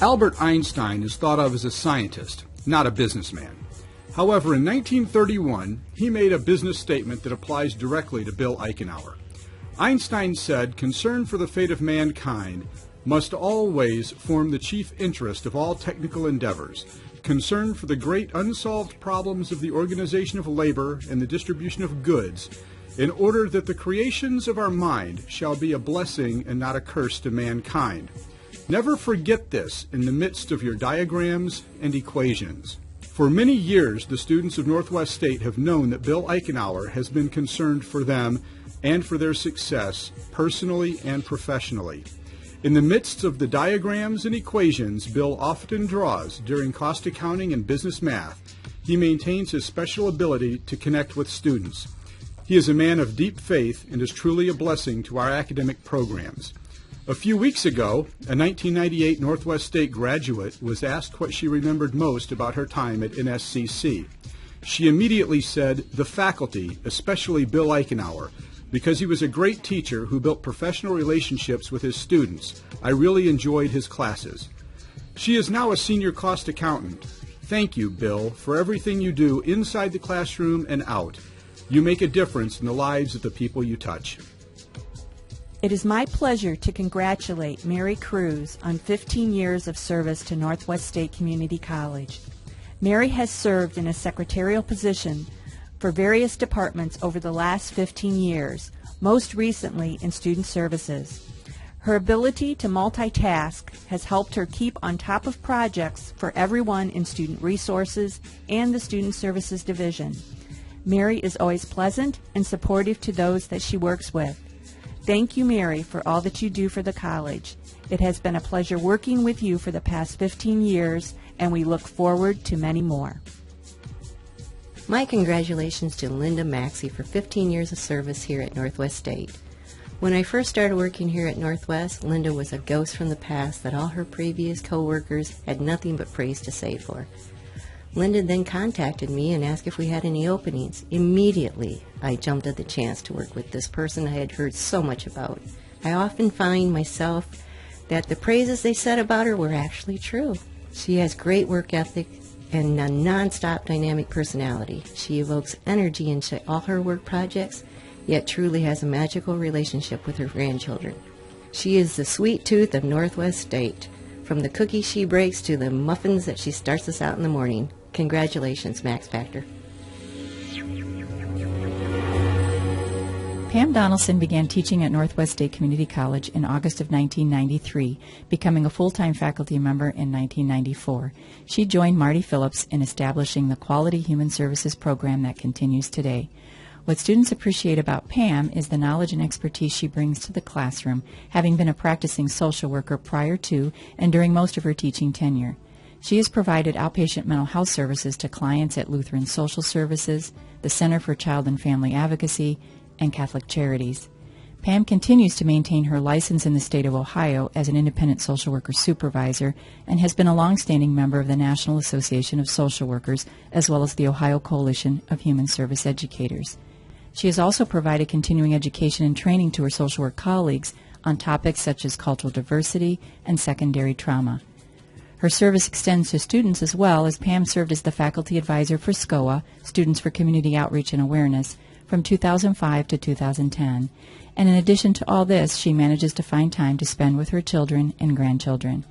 Albert Einstein is thought of as a scientist, not a businessman. However, in 1931, he made a business statement that applies directly to Bill Eichenauer. Einstein said, "Concern for the fate of mankind must always form the chief interest of all technical endeavors. Concern for the great unsolved problems of the organization of labor and the distribution of goods, in order that the creations of our mind shall be a blessing and not a curse to mankind. Never forget this in the midst of your diagrams and equations." For many years, the students of Northwest State have known that Bill Eichenauer has been concerned for them and for their success, personally and professionally. In the midst of the diagrams and equations Bill often draws during cost accounting and business math, he maintains his special ability to connect with students. He is a man of deep faith and is truly a blessing to our academic programs. A few weeks ago, a 1998 Northwest State graduate was asked what she remembered most about her time at NSCC. She immediately said, "The faculty, especially Bill Eichenauer, because he was a great teacher who built professional relationships with his students. I really enjoyed his classes." She is now a senior cost accountant. Thank you, Bill, for everything you do inside the classroom and out. You make a difference in the lives of the people you touch. It is my pleasure to congratulate Marycruz on 15 years of service to Northwest State Community College. Mary has served in a secretarial position for various departments over the last 15 years, most recently in student services. Her ability to multitask has helped her keep on top of projects for everyone in student resources and the student services division. Mary is always pleasant and supportive to those that she works with. Thank you, Mary, for all that you do for the college. It has been a pleasure working with you for the past 15 years, and we look forward to many more. My congratulations to Linda Maxey for 15 years of service here at Northwest State. When I first started working here at Northwest, Linda was a ghost from the past that all her previous co-workers had nothing but praise to say for. Linda then contacted me and asked if we had any openings. Immediately, I jumped at the chance to work with this person I had heard so much about. I often find myself that the praises they said about her were actually true. She has great work ethic and a non-stop dynamic personality. She evokes energy into all her work projects, yet truly has a magical relationship with her grandchildren. She is the sweet tooth of Northwest State, from the cookies she breaks to the muffins that she starts us out in the morning. Congratulations, Max Factor. Pam Donaldson began teaching at Northwest State Community College in August of 1993, becoming a full-time faculty member in 1994. She joined Marty Phillips in establishing the Quality Human Services program that continues today. What students appreciate about Pam is the knowledge and expertise she brings to the classroom, having been a practicing social worker prior to and during most of her teaching tenure. She has provided outpatient mental health services to clients at Lutheran Social Services, the Center for Child and Family Advocacy, and Catholic Charities. Pam continues to maintain her license in the state of Ohio as an independent social worker supervisor and has been a longstanding member of the National Association of Social Workers as well as the Ohio Coalition of Human Service Educators. She has also provided continuing education and training to her social work colleagues on topics such as cultural diversity and secondary trauma. Her service extends to students as well, as Pam served as the faculty advisor for SCOA, Students for Community Outreach and Awareness, from 2005 to 2010. And in addition to all this, she manages to find time to spend with her children and grandchildren.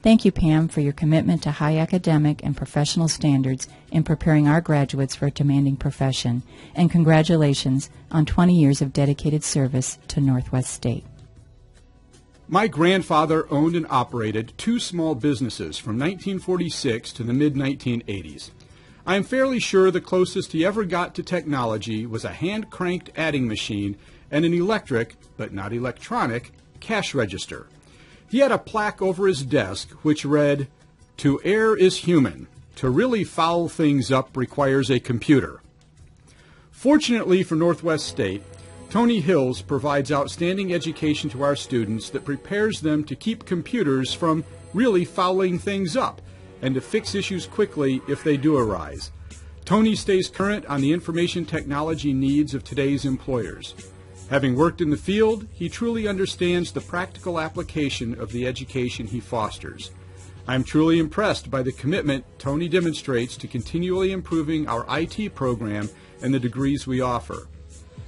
Thank you, Pam, for your commitment to high academic and professional standards in preparing our graduates for a demanding profession. And congratulations on 20 years of dedicated service to Northwest State. My grandfather owned and operated 2 small businesses from 1946 to the mid-1980s. I am fairly sure the closest he ever got to technology was a hand-cranked adding machine and an electric, but not electronic, cash register. He had a plaque over his desk which read, "To err is human. To really foul things up requires a computer." Fortunately for Northwest State, Tony Hills provides outstanding education to our students that prepares them to keep computers from really fouling things up and to fix issues quickly if they do arise. Tony stays current on the information technology needs of today's employers. Having worked in the field, he truly understands the practical application of the education he fosters. I'm truly impressed by the commitment Tony demonstrates to continually improving our IT program and the degrees we offer.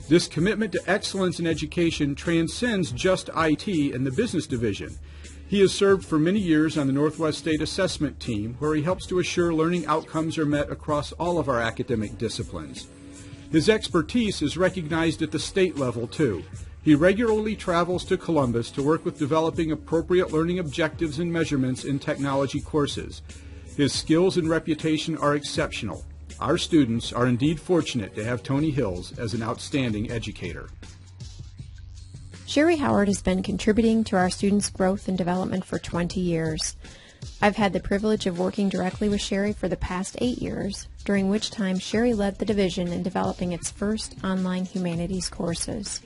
This commitment to excellence in education transcends just IT and the business division. He has served for many years on the Northwest State Assessment Team, where he helps to assure learning outcomes are met across all of our academic disciplines. His expertise is recognized at the state level, too. He regularly travels to Columbus to work with developing appropriate learning objectives and measurements in technology courses. His skills and reputation are exceptional. Our students are indeed fortunate to have Tony Hills as an outstanding educator. Sherry Howard has been contributing to our students' growth and development for 20 years. I've had the privilege of working directly with Sherry for the past 8 years, during which time Sherry led the division in developing its first online humanities courses.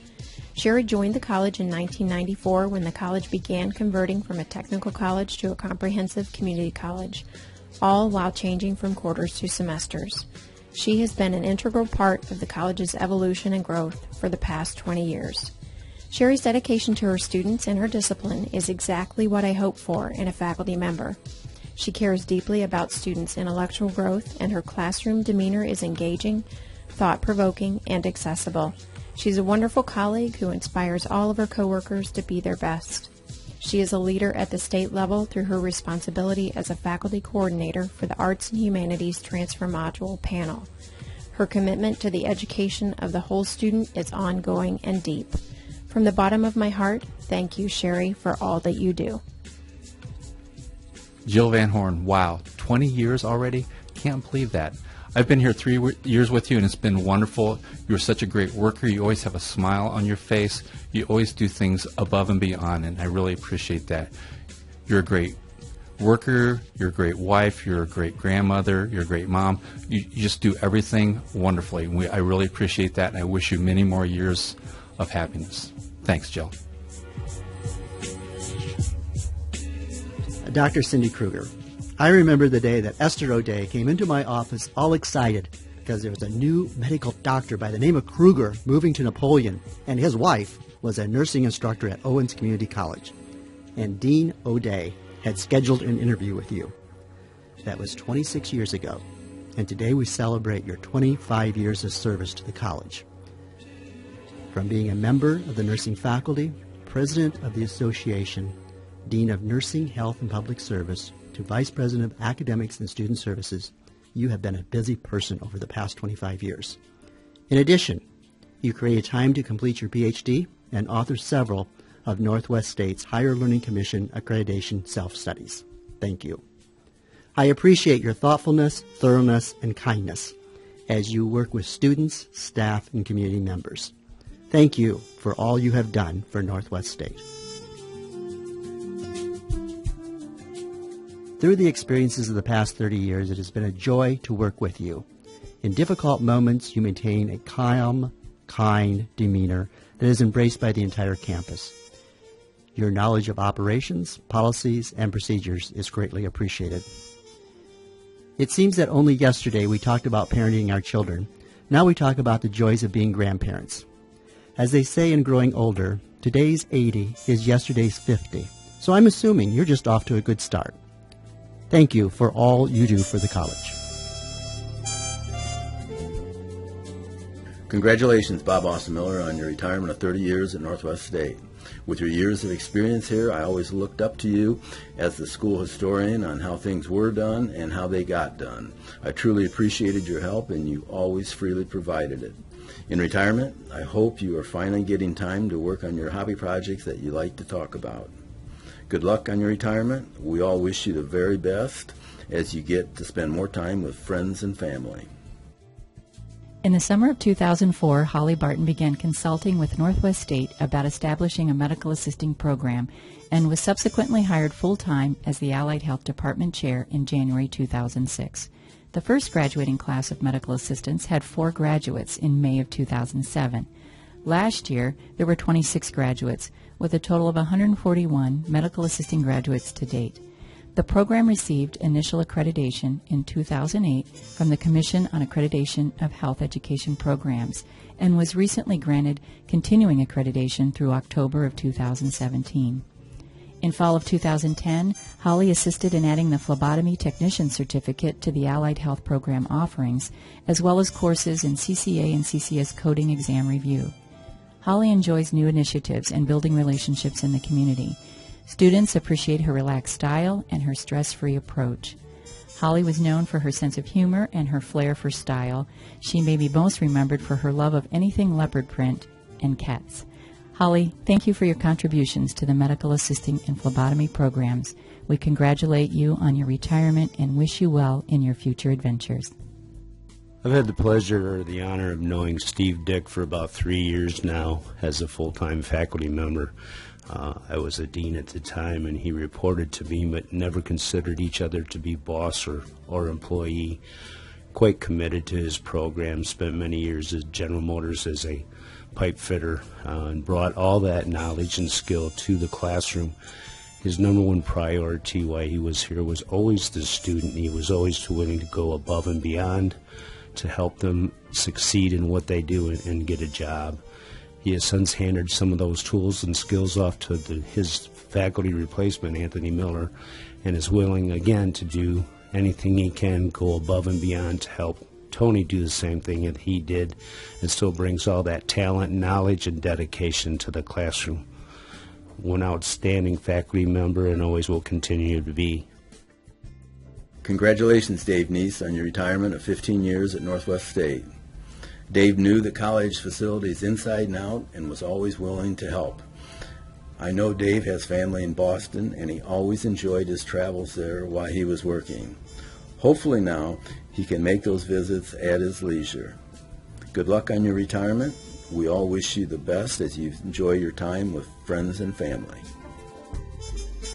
Sherry joined the college in 1994 when the college began converting from a technical college to a comprehensive community college, all while changing from quarters to semesters. She has been an integral part of the college's evolution and growth for the past 20 years. Sherry's dedication to her students and her discipline is exactly what I hope for in a faculty member. She cares deeply about students' intellectual growth, and her classroom demeanor is engaging, thought-provoking, and accessible. She's a wonderful colleague who inspires all of her coworkers to be their best. She is a leader at the state level through her responsibility as a faculty coordinator for the Arts and Humanities Transfer Module panel. Her commitment to the education of the whole student is ongoing and deep. From the bottom of my heart, thank you, Sherry, for all that you do. Jill Van Horn, wow, 20 years already? Can't believe that. I've been here 3 years with you, and it's been wonderful. You're such a great worker. You always have a smile on your face. You always do things above and beyond, and I really appreciate that. You're a great worker. You're a great wife. You're a great grandmother. You're a great mom. You just do everything wonderfully. I really appreciate that, and I wish you many more years of happiness. Thanks, Jill. Dr. Cindy Kruger. I remember the day that Esther O'Day came into my office all excited because there was a new medical doctor by the name of Kruger moving to Napoleon, and his wife was a nursing instructor at Owens Community College. And Dean O'Day had scheduled an interview with you. That was 26 years ago, and today we celebrate your 25 years of service to the college. From being a member of the nursing faculty, president of the association, dean of nursing, health, and public service, to Vice President of Academics and Student Services, you have been a busy person over the past 25 years. In addition, you created time to complete your PhD and author several of Northwest State's Higher Learning Commission accreditation self-studies. Thank you. I appreciate your thoughtfulness, thoroughness, and kindness as you work with students, staff, and community members. Thank you for all you have done for Northwest State. Through the experiences of the past 30 years, it has been a joy to work with you. In difficult moments, you maintain a calm, kind demeanor that is embraced by the entire campus. Your knowledge of operations, policies, and procedures is greatly appreciated. It seems that only yesterday we talked about parenting our children. Now we talk about the joys of being grandparents. As they say in Growing Older, today's 80 is yesterday's 50. So I'm assuming you're just off to a good start. Thank you for all you do for the college. Congratulations, Bob Austin Miller, on your retirement of 30 years at Northwest State. With your years of experience here, I always looked up to you as the school historian on how things were done and how they got done. I truly appreciated your help, and you always freely provided it. In retirement, I hope you are finally getting time to work on your hobby projects that you like to talk about. Good luck on your retirement. We all wish you the very best as you get to spend more time with friends and family. In the summer of 2004, Holly Barton began consulting with Northwest State about establishing a medical assisting program and was subsequently hired full-time as the Allied Health Department Chair in January 2006. The first graduating class of medical assistants had 4 graduates in May of 2007. Last year, there were 26 graduates, with a total of 141 medical assisting graduates to date. The program received initial accreditation in 2008 from the Commission on Accreditation of Health Education Programs and was recently granted continuing accreditation through October of 2017. In fall of 2010, Holly assisted in adding the phlebotomy technician certificate to the Allied Health Program offerings, as well as courses in CCA and CCS coding exam review. Holly enjoys new initiatives and building relationships in the community. Students appreciate her relaxed style and her stress-free approach. Holly was known for her sense of humor and her flair for style. She may be most remembered for her love of anything leopard print and cats. Holly, thank you for your contributions to the medical assisting and phlebotomy programs. We congratulate you on your retirement and wish you well in your future adventures. I've had the pleasure or the honor of knowing Steve Dick for about 3 years now as a full-time faculty member. I was a dean at the time, and he reported to me, but never considered each other to be boss or employee. Quite committed to his program, spent many years at General Motors as a pipe fitter, and brought all that knowledge and skill to the classroom. His number one priority while he was here was always the student. He was always willing to go above and beyond to help them succeed in what they do and get a job. He has since handed some of those tools and skills off to his faculty replacement, Anthony Miller, and is willing again to do anything he can, go above and beyond to help Tony do the same thing that he did, and still brings all that talent, knowledge, and dedication to the classroom. One outstanding faculty member and always will continue to be. Congratulations, Dave Neese, on your retirement of 15 years at Northwest State. Dave knew the college facilities inside and out and was always willing to help. I know Dave has family in Boston, and he always enjoyed his travels there while he was working. Hopefully now he can make those visits at his leisure. Good luck on your retirement. We all wish you the best as you enjoy your time with friends and family.